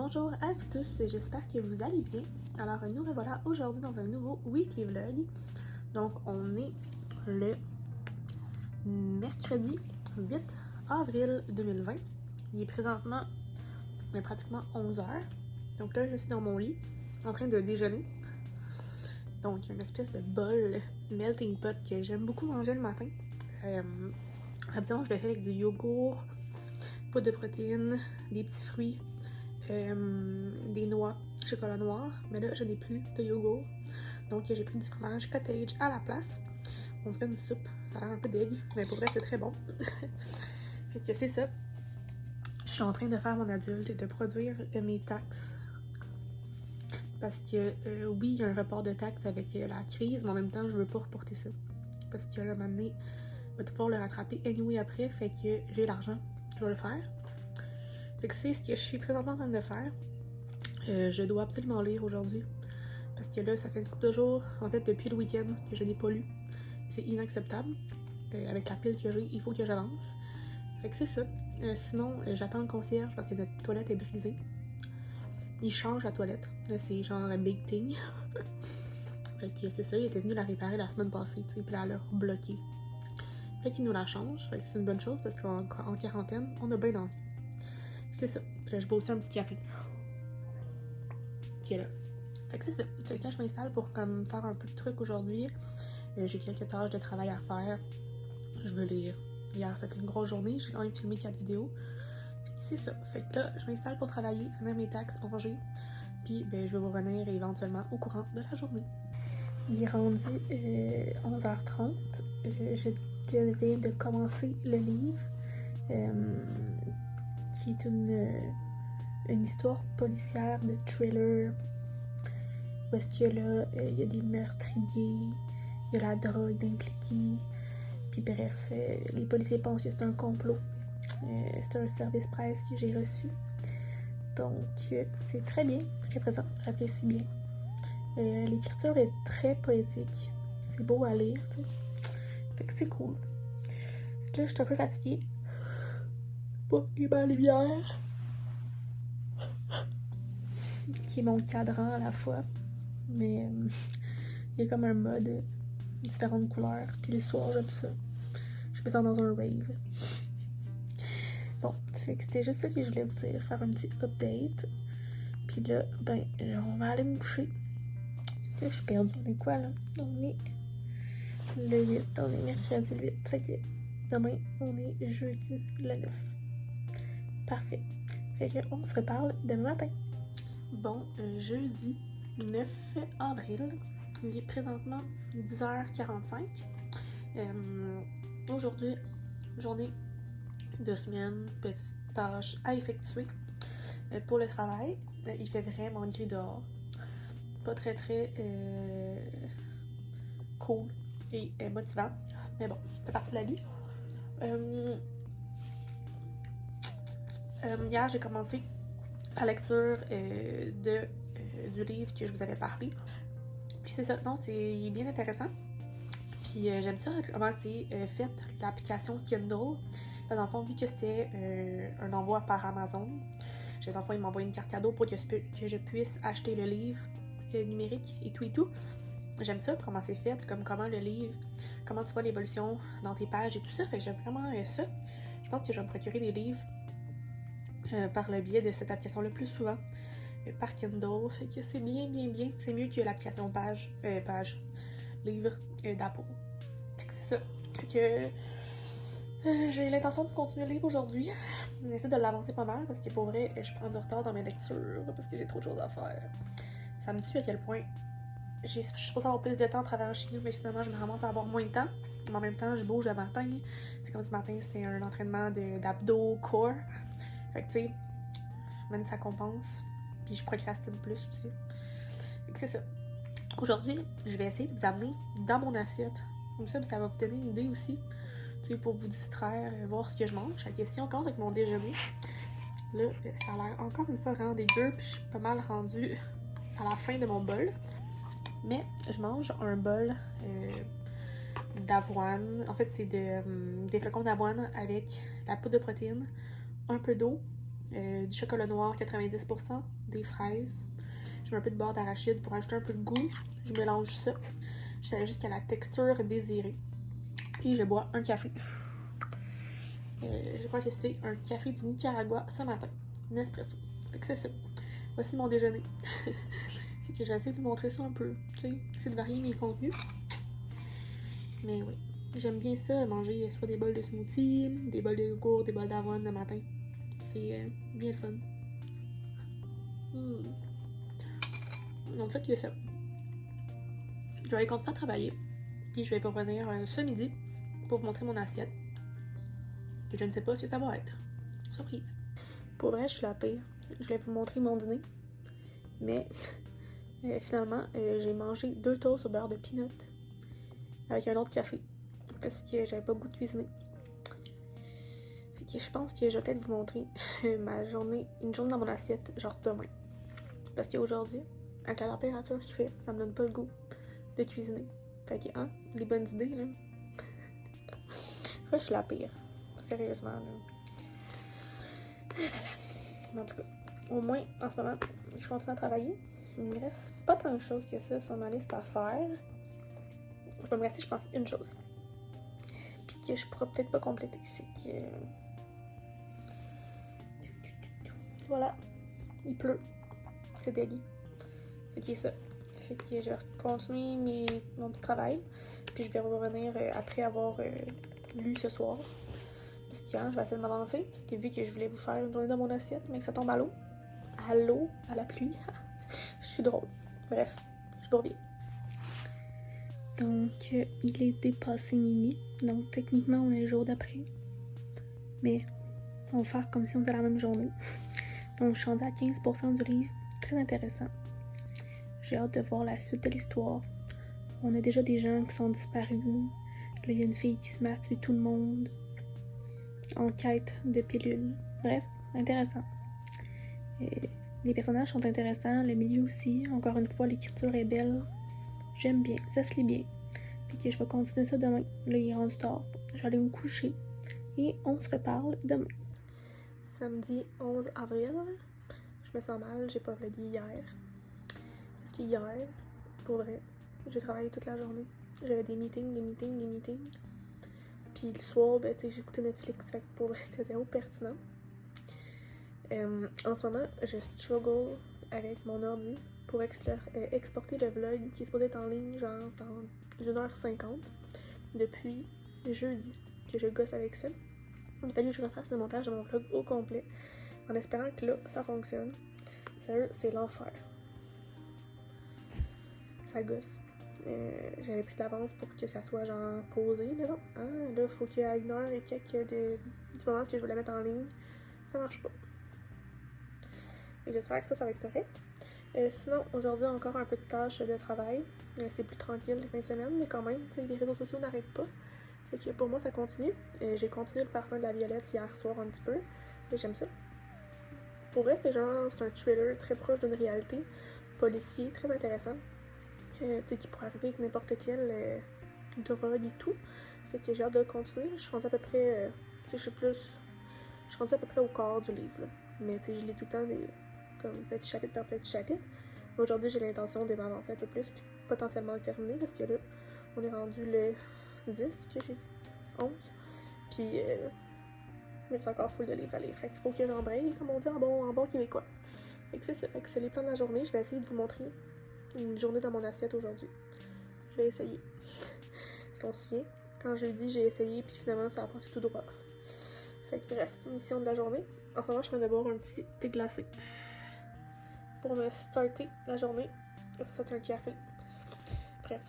Bonjour à vous tous, j'espère que vous allez bien. Alors nous revoilà aujourd'hui dans un nouveau weekly vlog. Donc on est le mercredi 8 avril 2020. Il est présentement pratiquement 11h. Donc là je suis dans mon lit en train de déjeuner. Donc une espèce de bol melting pot que j'aime beaucoup manger le matin. Habituellement je le fais avec du yogourt, poudre de protéines, des petits fruits. Des noix, chocolat noir, mais là je n'ai plus de yogourt, donc j'ai pris du fromage cottage à la place. On fait une soupe, ça a l'air un peu dégueu, mais pour vrai c'est très bon. Fait que c'est ça. Je suis en train de faire mon adulte et de produire mes taxes. Parce que oui, il y a un report de taxes avec la crise, mais en même temps je veux pas reporter ça. Parce que là, maintenant, il va pouvoir le rattraper anyway après, fait que j'ai l'argent, je vais le faire. Fait que c'est ce que je suis présentement en train de faire. Je dois absolument lire aujourd'hui. Parce que là, ça fait une couple de jours, en fait, depuis le week-end, que je n'ai pas lu. C'est inacceptable. Avec la pile que j'ai, il faut que j'avance. Fait que c'est ça. Sinon, j'attends le concierge parce que notre toilette est brisée. Il change la toilette. Là, c'est genre un big thing. Fait que c'est ça, il était venu la réparer la semaine passée, tu sais, puis elle l'a bloquée. Fait qu'il nous la change. Fait que c'est une bonne chose parce qu'en quarantaine, on a bien envie. C'est ça. Puis là, je bois aussi un petit café. Qui est là. Fait que c'est ça. Fait que là, je m'installe pour comme faire un peu de trucs aujourd'hui. J'ai quelques tâches de travail à faire. Je veux lire. Hier, c'était une grosse journée. J'ai quand même filmé 4 vidéos. Fait que c'est ça. Fait que là, je m'installe pour travailler, finir mes taxes, manger. Puis, ben, je vais vous revenir éventuellement au courant de la journée. Il est rendu 11h30. Je viens de commencer le livre. Qui est une histoire policière de thriller où est-ce que là, il y a des meurtriers, il y a la drogue impliquée, puis bref, les policiers pensent que c'est un complot. C'est un service presse que j'ai reçu. Donc, c'est très bien, très présent, j'apprécie bien. L'écriture est très poétique, c'est beau à lire, tu sais. Fait que c'est cool. Là, je suis un peu fatiguée. Pas eu ma lumière. Qui est mon cadran à la fois. Mais il y a comme un mode différentes couleurs. Puis les soirs, j'aime ça. Je me sens dans un rave. Bon, c'était juste ça que je voulais vous dire. Faire un petit update. Puis là, ben, on va aller me coucher. Là, je suis perdue. On est quoi, là? On est le 8. On est mercredi le 8. Fait que demain, on est jeudi le 9. Parfait. Fait que on se reparle demain matin. Bon, jeudi 9 avril, il est présentement 10h45. Aujourd'hui, journée de semaine, petite tâche à effectuer pour le travail. Il fait vraiment gris dehors. Pas très cool et motivant. Mais bon, ça fait partie de la vie. Hier, j'ai commencé la lecture du livre que je vous avais parlé. Puis c'est ça, non, il est bien intéressant. Puis j'aime ça, comment c'est fait, l'application Kindle. Dans le fond, vu que c'était un envoi par Amazon, dans le fond, il m'a envoyé une carte cadeau pour que je puisse acheter le livre numérique et tout. J'aime ça, comment c'est fait, comme comment le livre, comment tu vois l'évolution dans tes pages et tout ça. Fait que j'aime vraiment ça. Je pense que je vais me procurer des livres par le biais de cette application le plus souvent. Par Kindle, fait que c'est bien. C'est mieux que l'application page livre d'Apple. Fait que c'est ça. Fait que j'ai l'intention de continuer le livre aujourd'hui. On essaie de l'avancer pas mal parce que pour vrai, je prends du retard dans mes lectures parce que j'ai trop de choses à faire. Ça me tue à quel point je suis supposée avoir plus de temps en travaillant chez nous, mais finalement je me ramasse à avoir moins de temps. Mais en même temps, je bouge le matin. C'est comme ce matin, c'était un entraînement d'abdos core. Fait que tu sais, même ça compense. Puis je procrastine plus aussi. Fait que c'est ça. Aujourd'hui, je vais essayer de vous amener dans mon assiette. Comme ça va vous donner une idée aussi. Tu sais, pour vous distraire, voir ce que je mange. Fait que si on commence avec mon déjeuner, là, ça a l'air encore une fois vraiment dégueu. Puis je suis pas mal rendue à la fin de mon bol. Mais je mange un bol d'avoine. En fait, c'est des flocons d'avoine avec la poudre de protéines, un peu d'eau, du chocolat noir 90%, des fraises. Je mets un peu de beurre d'arachide pour ajouter un peu de goût. Je mélange ça. Jusqu'à la texture désirée. Puis je bois un café. Je crois que c'est un café du Nicaragua ce matin. Nespresso. Fait que c'est ça. Voici mon déjeuner. Fait que j'essaie de vous montrer ça un peu. Tu sais, essayer de varier mes contenus. Mais oui. J'aime bien ça, manger soit des bols de smoothie, des bols de yogourt, des bols d'avoine le matin. C'est bien fun. Donc ça, c'est ça. Je vais aller continuer à travailler. Puis je vais vous revenir ce midi pour vous montrer mon assiette. Que je ne sais pas si ça va être. Surprise. Pour vrai, je suis la pire. Je voulais vous montrer mon dîner. Mais finalement, j'ai mangé 2 toasts au beurre de peanut avec un autre café. Parce que j'avais pas le goût de cuisiner. Fait que je pense que je vais peut-être vous montrer une journée dans mon assiette, genre demain. Parce qu'aujourd'hui, avec la température qu'il fait, ça me donne pas le goût de cuisiner. Fait que, hein, les bonnes idées, là. Je suis la pire. Sérieusement, là. Mais en tout cas, au moins, en ce moment, je continue à travailler. Il me reste pas tant de choses que ça sur ma liste à faire. Il va me rester, je pense, une chose. Puis que je pourrais peut-être pas compléter. Fait que... Voilà. Il pleut. C'est dégueu. C'est qui est ça. Fait que je vais continuer mon petit travail. Puis je vais revenir après avoir lu ce soir. Parce que je vais essayer de m'avancer. Parce que vu que je voulais vous faire une journée dans mon assiette, mais que ça tombe à l'eau. À l'eau, à la pluie. Je suis drôle. Bref, je vous reviens. Donc, il est dépassé minuit. Donc, techniquement, on est le jour d'après. Mais, on va faire comme si on était la même journée. Donc, je suis rendue à 15% du livre. Très intéressant. J'ai hâte de voir la suite de l'histoire. On a déjà des gens qui sont disparus. Là, il y a une fille qui se met à tuer tout le monde. En quête de pilules. Bref, intéressant. Les personnages sont intéressants, le milieu aussi. Encore une fois, l'écriture est belle. J'aime bien, ça se lit bien. Puis que je vais continuer ça demain. Là, il est rendu tard. Je vais aller me coucher. Et on se reparle demain. Samedi 11 avril. Je me sens mal, j'ai pas vlogué hier. Parce que hier, pour vrai, j'ai travaillé toute la journée. J'avais des meetings. Puis le soir, ben, j'ai écouté Netflix. Fait que pour vrai, c'était zéro pertinent. En ce moment, je struggle avec mon ordi pour exporter le vlog qui est supposé être en ligne genre dans 1h50 depuis jeudi que je gosse avec ça. Il a fallu que je refasse le montage de mon vlog au complet en espérant que là, ça fonctionne. Sérieux, c'est l'enfer. Ça gosse. J'avais pris de l'avance pour que ça soit genre posé, mais bon, hein, là, il faut qu'il y ait 1h et quelques du moment que je voulais mettre en ligne. Ça marche pas. Et j'espère que ça va être correct. Sinon, aujourd'hui, encore un peu de tâches de travail. C'est plus tranquille les fins de semaine, mais quand même, les réseaux sociaux n'arrêtent pas. Fait que pour moi, ça continue. J'ai continué le parfum de la violette hier soir un petit peu. Et j'aime ça. Pour vrai, c'est un thriller très proche d'une réalité. Policier, très intéressant. Qui pourrait arriver avec n'importe quelle drogue et tout. Fait que j'ai hâte de le continuer. Je suis rendue à peu près... je suis rendue à peu près au quart du livre. Là. Mais je lis tout le temps comme petit chapitre par petit chapitre. Aujourd'hui, j'ai l'intention de m'avancer un peu plus puis potentiellement le terminer parce que là, on est rendu le 10 que j'ai dit, 11. Puis, mais c'est encore full de livres à lire. Fait qu'il faut que j'embraye, comme on dit en bon québécois. Fait que c'est ça. Fait que c'est les plans de la journée. Je vais essayer de vous montrer une journée dans mon assiette aujourd'hui. Je vais essayer. Parce qu'on se souvient, quand jeudi, j'ai essayé puis finalement, ça a passé tout droit. Fait que bref, mission de la journée. En ce moment, je suis en train de boire un petit thé glacé. Pour me starter la journée. Ça, c'est un café. Bref,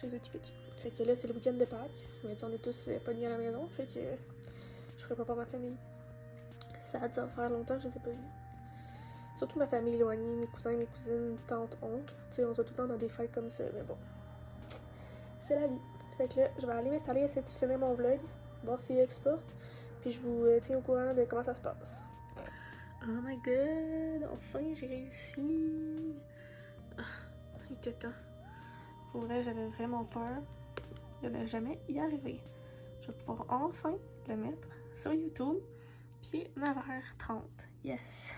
j'ai les occupés. Fait que là, c'est le week-end de Pâques. Mais on est tous pognés à la maison. Fait que je ferai pas pour ma famille. Ça a dû en faire longtemps, je les ai pas vus. Surtout ma famille éloignée, mes cousins, mes cousines, tantes, oncles. Tu sais, on se voit tout le temps dans des fêtes comme ça, mais bon. C'est la vie. Fait que là, je vais aller m'installer, essayer de finir mon vlog, voir s'il exporte. Puis je vous tiens au courant de comment ça se passe. Oh my god, enfin j'ai réussi. Il était temps. Pour vrai, j'avais vraiment peur de ne jamais y arriver. Je vais pouvoir enfin le mettre sur YouTube Puis 9h30. Yes!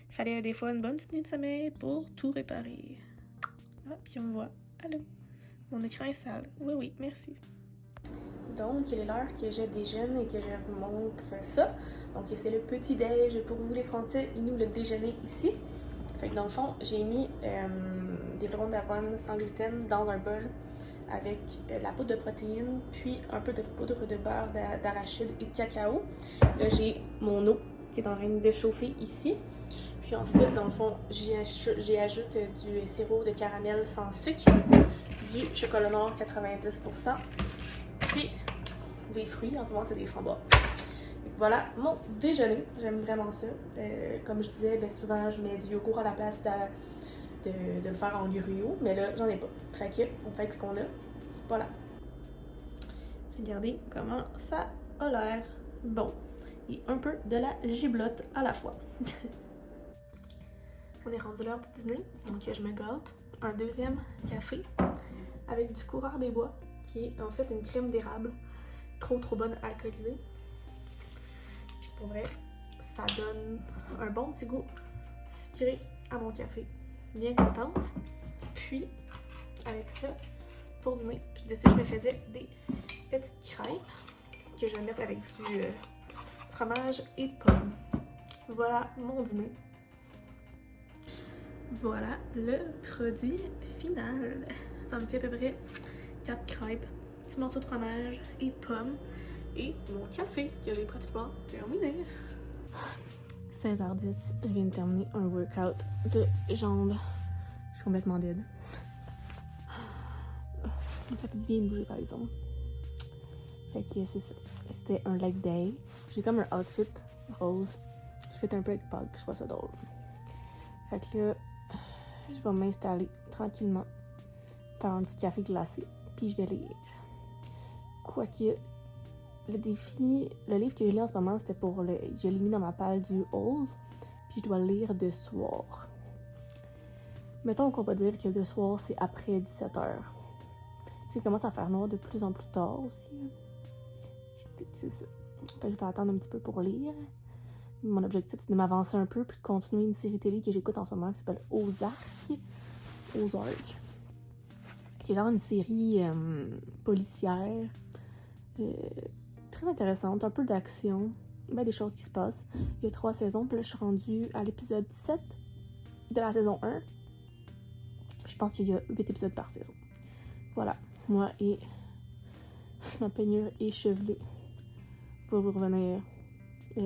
Il fallait des fois une bonne petite nuit de sommeil pour tout réparer. Ah, puis on me voit. Allô? Mon écran est sale. Oui, oui, merci. Donc, il est l'heure que je déjeune et que je vous montre ça. Donc, c'est le petit-déj pour vous les Français et nous le déjeuner ici. Fait que dans le fond, j'ai mis des flocons d'avoine sans gluten dans un bol avec la poudre de protéines, puis un peu de poudre de beurre d'arachide et de cacao. Là, j'ai mon eau qui est en train de chauffer ici. Puis ensuite, dans le fond, j'y ajoute du sirop de caramel sans sucre, du chocolat noir 90%, puis des fruits. En ce moment, c'est des framboises. Voilà mon déjeuner. J'aime vraiment ça. Comme je disais, bien souvent, je mets du yogourt à la place de le faire en gruau, mais là, j'en ai pas. Fait que, on fait avec ce qu'on a. Voilà. Regardez comment ça a l'air bon. Et un peu de la giblotte à la fois. On est rendu l'heure du dîner, donc je me gâte. Un deuxième café avec du coureur des bois, qui est en fait une crème d'érable. Trop bonne alcoolisée. Puis pour vrai, ça donne un bon petit goût sucré à mon café. Bien contente. Puis, avec ça, pour dîner, j'ai décidé que je me faisais des petites crêpes que je vais mettre avec du fromage et pommes. Voilà mon dîner. Voilà le produit final. Ça me fait à peu près 4 crêpes, petit morceau de fromage et pommes et mon café que j'ai pratiquement terminé. 16h10, je viens de terminer un workout de jambes. Je suis complètement dead. Ça fait du bien de bouger par exemple. Fait que c'est ça. C'était un leg day. J'ai comme un outfit rose qui fait un peu avec Pog. Je trouve ça drôle. Fait que là, je vais m'installer tranquillement, faire un petit café glacé, puis je vais lire. Quoique, le livre que j'ai lu en ce moment, c'était je l'ai mis dans ma palle du 11, puis je dois le lire de soir. Mettons qu'on va dire que de soir, c'est après 17h. Parce qu'il commence à faire noir de plus en plus tard aussi. C'est ça. Fait que je vais attendre un petit peu pour lire. Mon objectif, c'est de m'avancer un peu puis de continuer une série télé que j'écoute en ce moment qui s'appelle Ozark. Qui est genre une série policière. Très intéressante, un peu d'action, ben des choses qui se passent. Il y a 3 saisons, puis là je suis rendue à l'épisode 7 de la saison 1. Je pense qu'il y a 8 épisodes par saison. Voilà, moi et ma peignure échevelée va vous revenir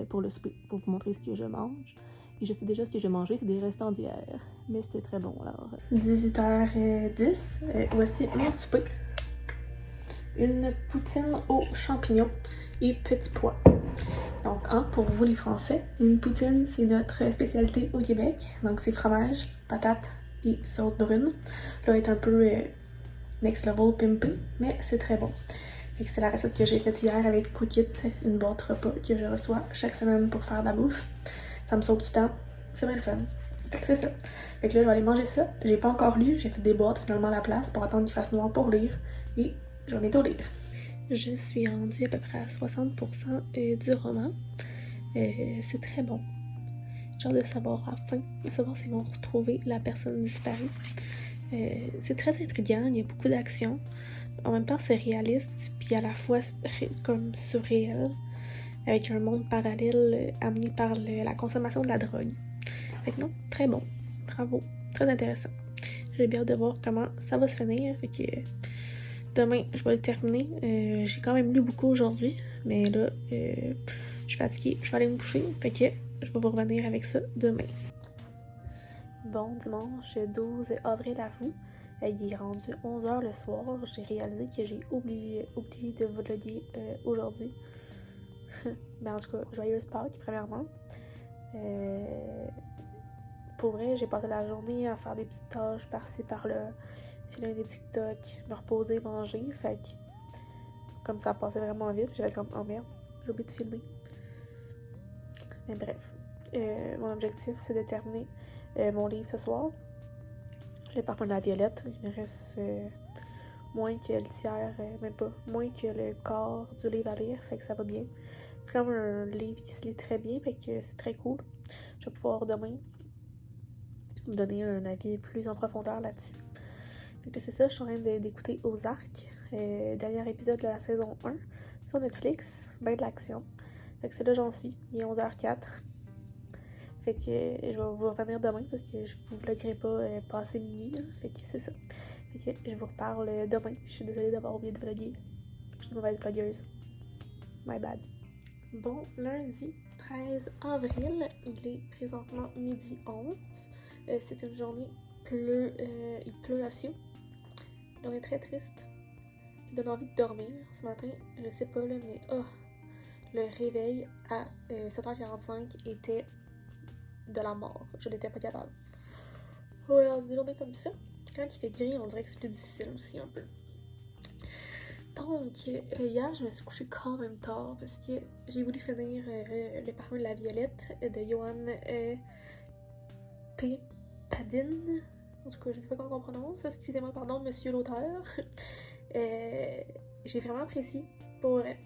pour le souper, pour vous montrer ce que je mange. Et je sais déjà ce que j'ai mangé, c'est des restants d'hier, mais c'était très bon alors. 18h10, voici mon souper. Une poutine aux champignons et petits pois. Donc, pour vous les Français, une poutine, c'est notre spécialité au Québec. Donc, c'est fromage, patates et sauce brune. Là, elle est un peu next level pimpé, mais c'est très bon. C'est la recette que j'ai faite hier avec Cookit, une boîte repas que je reçois chaque semaine pour faire de la bouffe. Ça me sauve du temps, c'est bien le fun. Fait que c'est ça. Fait que là, je vais aller manger ça. J'ai pas encore lu, j'ai fait des boîtes finalement à la place pour attendre qu'il fasse noir pour lire. Et je vais bientôt lire. Je suis rendue à peu près à 60% du roman. C'est très bon. J'ai hâte de savoir à la fin, de savoir s'ils vont retrouver la personne disparue. C'est très intriguant, il y a beaucoup d'action. En même temps, c'est réaliste, puis à la fois comme surréel, avec un monde parallèle amené par la consommation de la drogue. Fait que non, très bon. Bravo. Très intéressant. J'ai bien hâte de voir comment ça va se finir. Fait que demain, je vais le terminer. J'ai quand même lu beaucoup aujourd'hui, mais là, je suis fatiguée. Je vais aller me coucher. Fait que je vais vous revenir avec ça demain. Bon dimanche 12 avril à vous. Il est rendu 11h le soir. J'ai réalisé que j'ai oublié de vlogger aujourd'hui. Mais en tout cas, joyeuse Pâques, premièrement. Pour vrai, j'ai passé la journée à faire des petites tâches par-ci, par-là, filmer des TikTok, me reposer, manger. Fait que, comme ça passait vraiment vite, j'avais comme, oh merde, j'ai oublié de filmer. Mais bref, mon objectif, c'est de terminer mon livre ce soir. Le parfum de la violette, il me reste moins que le tiers, même pas, moins que le quart du livre à lire, fait que ça va bien. C'est comme un livre qui se lit très bien, fait que c'est très cool. Je vais pouvoir demain vous donner un avis plus en profondeur là-dessus. Fait que c'est ça, je suis en train d'écouter Ozark, dernier épisode de la saison 1 sur Netflix, ben de l'action. Fait que c'est là j'en suis, il est 11h04. Fait que je vais vous revenir demain parce que je vous vloggerai pas passer minuit, là. Fait que c'est ça. Fait que je vous reparle demain. Je suis désolée d'avoir oublié de vlogger. Je suis une mauvaise vloggeuse. My bad. Bon, lundi 13 avril, il est présentement 12h11. C'est une journée il pleut à Sio. On est très triste. Il donne envie de dormir. Ce matin, je sais pas là, mais le réveil à 7h45 était de la mort. Je n'étais pas capable. Ouais, des journées comme ça, quand il fait gris, on dirait que c'est plus difficile aussi un peu. Donc, hier, je me suis couchée quand même tard parce que j'ai voulu finir Le parfum de la violette de Johan P. Padin. En tout cas, je sais pas comment on prononce. Excusez-moi, pardon, monsieur l'auteur. J'ai vraiment apprécié, pour vrai.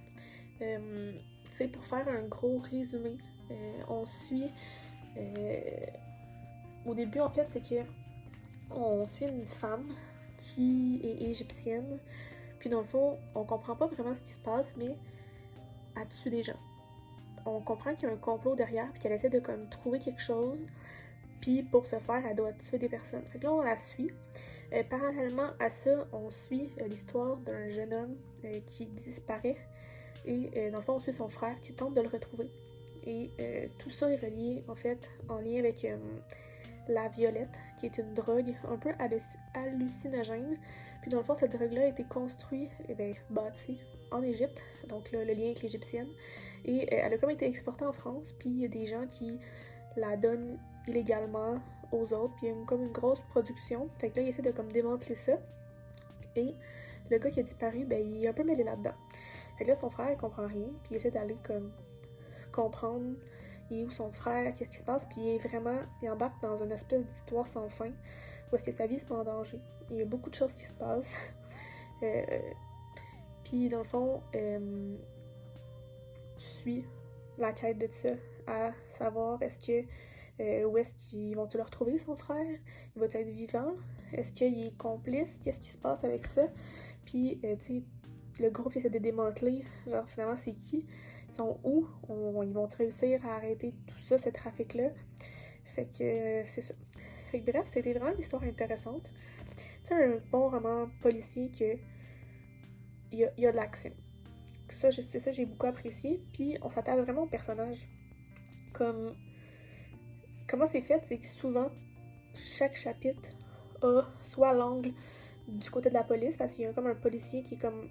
C'est pour faire un gros résumé. On suit... au début, en fait, c'est que on suit une femme qui est égyptienne. Puis dans le fond, on comprend pas vraiment ce qui se passe, mais elle tue des gens. On comprend qu'il y a un complot derrière, puis qu'elle essaie de comme trouver quelque chose. Puis pour ce faire, elle doit tuer des personnes. Fait que là, on la suit. Parallèlement à ça, on suit l'histoire d'un jeune homme qui disparaît. Et dans le fond, on suit son frère qui tente de le retrouver. Et tout ça est relié, en fait, en lien avec la violette, qui est une drogue un peu hallucinogène. Puis dans le fond, cette drogue-là a été construite, bâtie en Égypte, donc là, le lien avec l'égyptienne. Et elle a comme été exportée en France, puis il y a des gens qui la donnent illégalement aux autres, puis il y a comme une grosse production. Fait que là, il essaie de comme démanteler ça. Et le gars qui a disparu, il est un peu mêlé là-dedans. Fait que là, son frère, il comprend rien, puis il essaie d'aller comme comprendre il est où son frère, qu'est-ce qui se passe, puis il embarque dans une espèce d'histoire sans fin, où est-ce que sa vie se met en danger. Il y a beaucoup de choses qui se passent. Puis dans le fond, suit la quête de ça, à savoir où est-ce qu'ils vont-ils le retrouver, son frère? Il va-t-il être vivant? Est-ce qu'il est complice? Qu'est-ce qui se passe avec ça? Puis, tu sais, le groupe essaie de démanteler, genre finalement c'est qui? Ils sont où? Ils vont réussir à arrêter tout ça, ce trafic-là? Fait que c'est ça. Fait que bref, c'était vraiment une histoire intéressante. C'est un bon roman policier que il y a de l'action. C'est ça j'ai beaucoup apprécié. Puis on s'attache vraiment au personnage. Comme... Comment c'est fait? C'est que souvent, chaque chapitre a soit l'angle du côté de la police, parce qu'il y a comme un policier qui est comme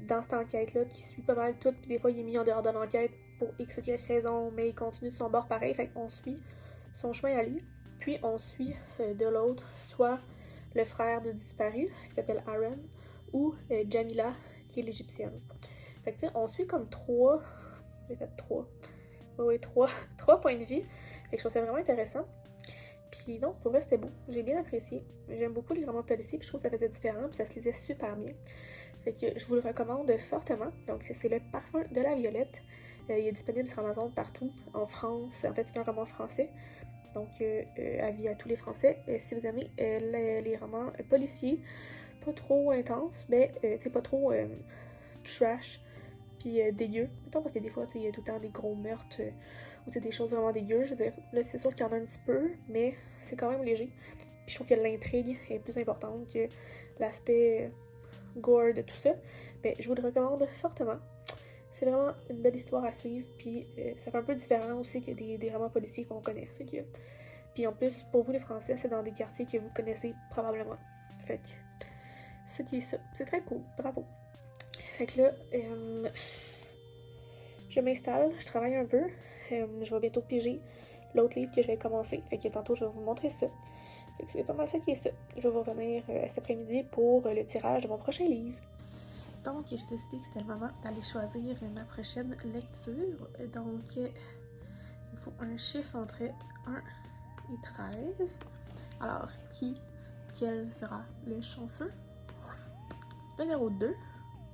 dans cette enquête-là, qui suit pas mal tout, puis des fois il est mis en dehors de l'enquête pour x, y raison, mais il continue de son bord pareil, fait qu'on suit son chemin à lui. Puis on suit de l'autre, soit le frère du disparu, qui s'appelle Aaron, ou Jamila, qui est l'égyptienne. Fait que tu sais, on suit comme trois points de vue. Fait que je trouve ça vraiment intéressant. Puis non, pour vrai, c'était beau. J'ai bien apprécié. J'aime beaucoup les romans policiers, puis je trouve que ça faisait différent, puis ça se lisait super bien. Fait que je vous le recommande fortement. Donc, c'est Le parfum de la violette. Il est disponible sur Amazon partout, en France. En fait, c'est un roman français. Donc, avis à tous les Français. Si vous aimez les romans policiers, pas trop intenses, mais tu sais, pas trop trash, puis dégueu. Mettons, parce que des fois, il y a tout le temps des gros meurtres ou des choses vraiment dégueu. Je veux dire, là, c'est sûr qu'il y en a un petit peu, mais c'est quand même léger. Puis je trouve que l'intrigue est plus importante que l'aspect gore de tout ça. Mais je vous le recommande fortement. C'est vraiment une belle histoire à suivre, puis ça fait un peu différent aussi que des romans policiers qu'on connaît. Fait que... Puis en plus, pour vous les Français, c'est dans des quartiers que vous connaissez probablement. Fait que c'est ça. C'est très cool. Bravo. Fait que là, je m'installe, je travaille un peu. Je vais bientôt piger l'autre livre que je vais commencer. Fait que tantôt, je vais vous montrer ça. Fait que c'est pas mal ça qui est ça. Je vais vous revenir cet après-midi pour le tirage de mon prochain livre. Donc, j'ai décidé que c'était le moment d'aller choisir ma prochaine lecture. Donc, il faut un chiffre entre 1 et 13. Alors, quel sera le chanceux? Le numéro 2.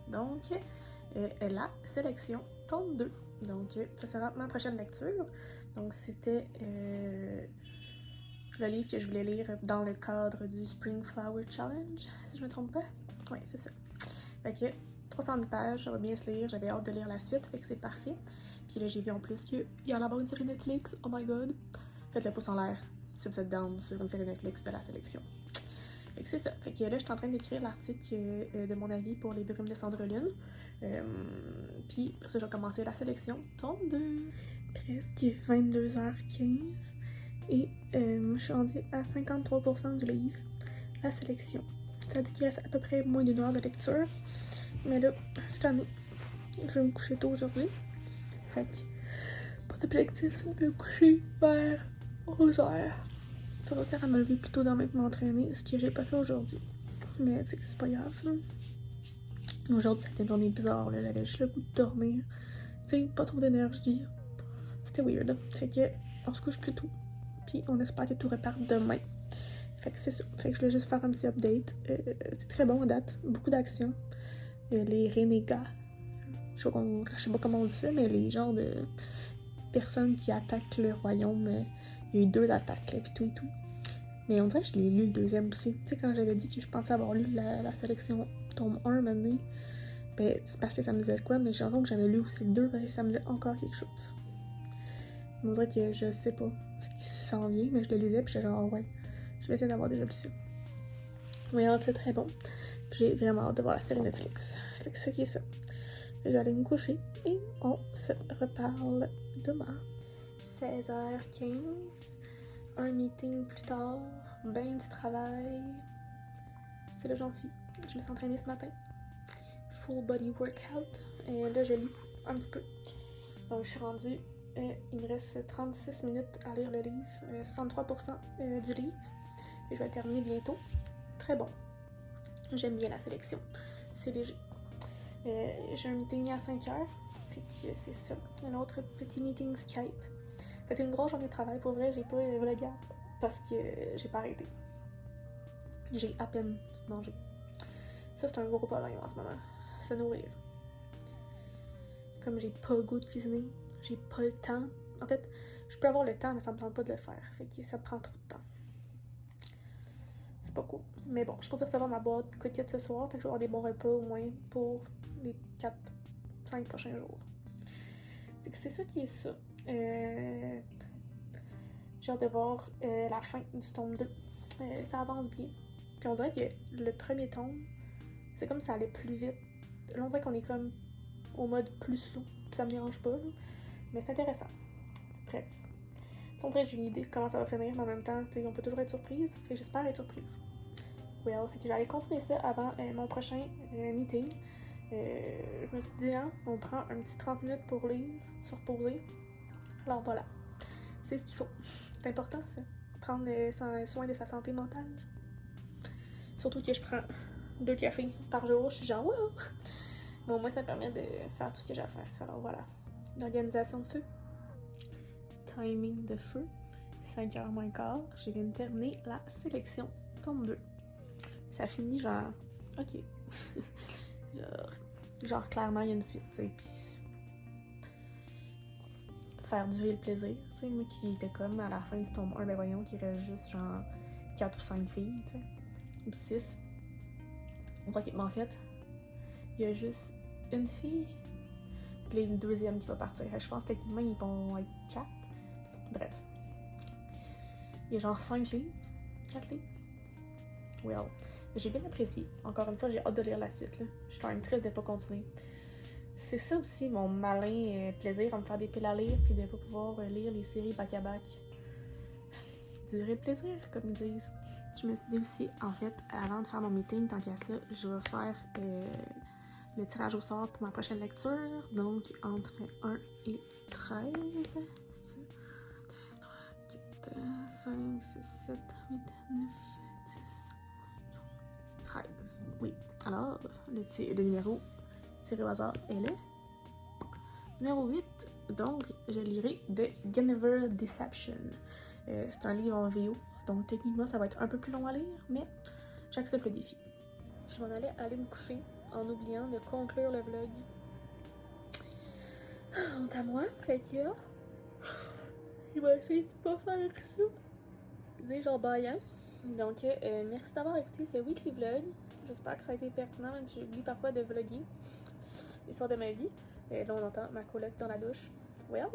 Donc, la sélection tome 2. Donc, ça sera ma prochaine lecture. Donc, c'était le livre que je voulais lire dans le cadre du Spring Flower Challenge, si je me trompe pas. Oui, c'est ça. Fait que 310 pages, ça va bien se lire. J'avais hâte de lire la suite, fait que c'est parfait. Puis là, j'ai vu en plus qu'il y en a une série Netflix. Oh my god. Faites le pouce en l'air si vous êtes down sur une série Netflix de la sélection. Fait que c'est ça. Fait que là, je suis en train d'écrire l'article de mon avis pour les brumes de Cendrelune. Puis, après ça, je vais commencer la sélection. Tome 2. Presque 22h15. Et je suis rendue à 53% du livre. La sélection. Ça dit qu'il reste à peu près moins d'une heure de lecture. Mais là, cette année, je vais me coucher tôt aujourd'hui. Fait que, mon objectif, c'est de me coucher vers 11h. Ça va servir à me lever plus tôt demain pour m'entraîner, ce que j'ai pas fait aujourd'hui. Mais tu sais, c'est pas grave, là. Aujourd'hui, ça a été une journée bizarre, là. J'avais juste le goût de dormir. Tu sais, pas trop d'énergie. C'était weird, là. Fait que, on se couche plus tôt. Puis on espère que tout reparte demain. Fait que c'est ça. Fait que je voulais juste faire un petit update. C'est très bon à date. Beaucoup d'action. Les renégats. Je sais pas comment on dit ça, mais les genres de personnes qui attaquent le royaume. Il y a eu 2 attaques, là, pis tout et tout. Mais on dirait que je l'ai lu le deuxième aussi. Tu sais, quand j'avais dit que je pensais avoir lu la sélection tome 1 maintenant, ben, c'est parce que ça me disait quoi, mais j'ai l'impression que j'avais lu aussi le 2 parce que ça me disait encore quelque chose. On dirait que je sais pas ce qui s'en vient, mais je le lisais, puis j'étais genre, ouais, je vais essayer d'avoir déjà lu ça. Mais alors, c'est très bon. Puis j'ai vraiment hâte de voir la série Netflix. Fait que c'est qui est ça. Fait que je vais aller me coucher et on se reparle demain. 16h15. Un meeting plus tard, ben du travail. C'est là que j'en suis. Je me suis entraînée ce matin. Full body workout. Et là, je lis un petit peu. Donc, je suis rendue. Il me reste 36 minutes à lire le livre. 63% du livre. Et je vais le terminer bientôt. Très bon. J'aime bien la sélection. C'est léger. J'ai un meeting à 5h. Fait que c'est ça. Un autre petit meeting Skype. C'était une grosse journée de travail, pour vrai, j'ai pas vlogé parce que j'ai pas arrêté. J'ai à peine mangé. Ça, c'est un gros problème en ce moment. Se nourrir. Comme j'ai pas le goût de cuisiner, j'ai pas le temps. En fait, je peux avoir le temps, mais ça me tente pas de le faire. Fait que ça me prend trop de temps. C'est pas cool. Mais bon, je suis supposée recevoir ma boîte Quick ce soir, fait que je vais avoir des bons repas au moins pour les 4-5 prochains jours. Fait que c'est ça qui est ça. J'ai hâte de voir la fin du tome 2. Ça avance bien. Puis on dirait que le premier tome, c'est comme ça allait plus vite. Là, on dirait qu'on est comme au mode plus slow. Puis ça me dérange pas, là. Mais c'est intéressant. Bref. On dirait que j'ai une idée de comment ça va finir, mais en même temps, on peut toujours être surprise. Fait que j'espère être surprise. Well, fait que je vais aller continuer ça avant mon prochain meeting. Je me suis dit, hein, on prend un petit 30 minutes pour lire, se reposer. Alors voilà. C'est ce qu'il faut. C'est important, ça. Prendre soin de sa santé mentale. Surtout que je prends 2 cafés par jour. Je suis genre, wow! Mais au moins, ça me permet de faire tout ce que j'ai à faire. Alors voilà. L'organisation de feu. Timing de feu. 5h moins quart. Je viens de terminer la sélection. Tome 2. Ça finit genre, ok. genre clairement, il y a une suite, tu sais. Puis faire durer le plaisir, tu sais, moi qui était comme à la fin du tome 1, ben voyons qu'il reste juste genre 4 ou 5 filles, tu sais, ou 6. On dirait qu'en fait, il y a juste une fille, puis le deuxième qui va partir. Je pense que techniquement, ils vont être 4. Bref. Il y a genre 5 livres, 4 livres. Well, j'ai bien apprécié. Encore une fois, j'ai hâte de lire la suite, là. Je suis quand même triste de pas continuer. C'est ça aussi mon malin plaisir à me faire des piles à lire puis de pas pouvoir lire les séries back-à-back. Durer le plaisir, comme ils disent. Je me suis dit aussi, en fait, avant de faire mon meeting, tant qu'à ça, je vais faire le tirage au sort pour ma prochaine lecture. Donc, entre 1 et 13. C'est ça? 2, 3, 4, 5, 6, 7, 8, 9, 10, 13. Oui. Alors, le numéro tiré au hasard est là. Numéro 8, donc je lirai The Guinevere Deception. C'est un livre en VO, donc techniquement ça va être un peu plus long à lire, mais j'accepte le défi. Je m'en allais aller me coucher en oubliant de conclure le vlog. honte à moi, fait que il va essayer de pas faire ça. Des genre baillant. Donc, merci d'avoir écouté ce weekly vlog. J'espère que ça a été pertinent, même si j'oublie parfois de vlogger l'histoire de ma vie. Là, on entend ma coloc dans la douche. Well!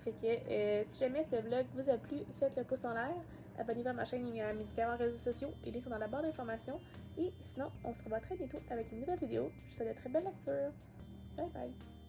Fait que si jamais ce vlog vous a plu, faites le pouce en l'air. Abonnez-vous à ma chaîne et à mes différents réseaux sociaux. Les liens sont dans la barre d'informations. Et sinon, on se revoit très bientôt avec une nouvelle vidéo. Je vous souhaite de très belle lecture. Bye bye!